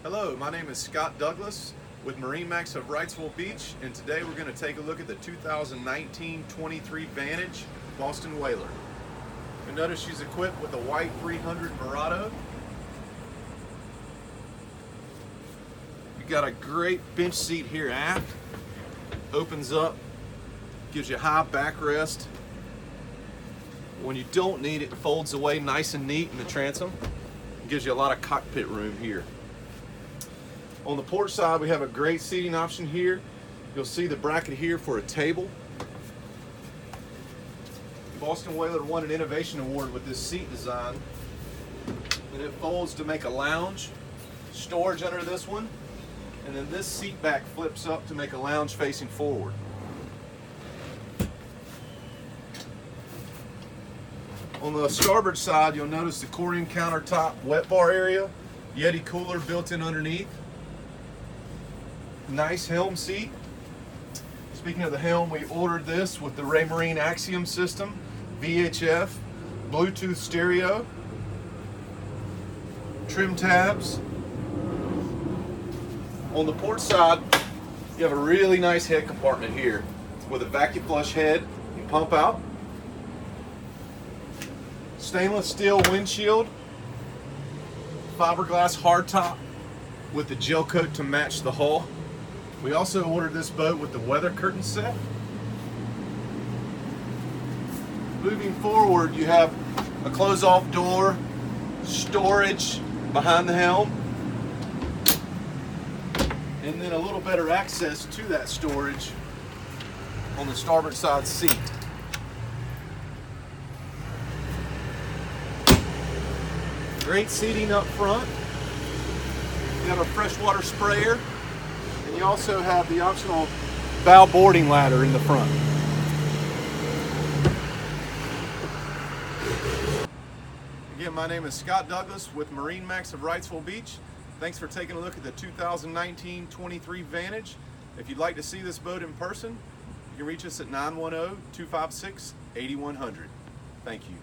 Hello, my name is Scott Douglas with MarineMax of Wrightsville Beach, and today we're going to take a look at the 2019-23 Vantage Boston Whaler. You'll notice she's equipped with a white 300 Verado. You've got a great bench seat here aft. Opens up, gives you high backrest. When you don't need it, it folds away nice and neat in the transom. It gives you a lot of cockpit room here. On the port side, we have a great seating option here. You'll see the bracket here for a table. Boston Whaler won an innovation award with this seat design. And it folds to make a lounge, storage under this one, and then this seat back flips up to make a lounge facing forward. On the starboard side, you'll notice the Corian countertop wet bar area, Yeti cooler built in underneath. Nice helm seat. Speaking of the helm, we ordered this with the Raymarine Axiom system, VHF, Bluetooth stereo, trim tabs. On the port side, you have a really nice head compartment here with a vacuum flush head and pump out. Stainless steel windshield, fiberglass hardtop with the gel coat to match the hull. We also ordered this boat with the weather curtain set. Moving forward, you have a close-off door, storage behind the helm, and then a little better access to that storage on the starboard side seat. Great seating up front. You have a freshwater sprayer. And you also have the optional bow boarding ladder in the front. Again, my name is Scott Douglas with MarineMax of Wrightsville Beach. Thanks for taking a look at the 2019-23 Vantage. If you'd like to see this boat in person, you can reach us at 910-256-8100. Thank you.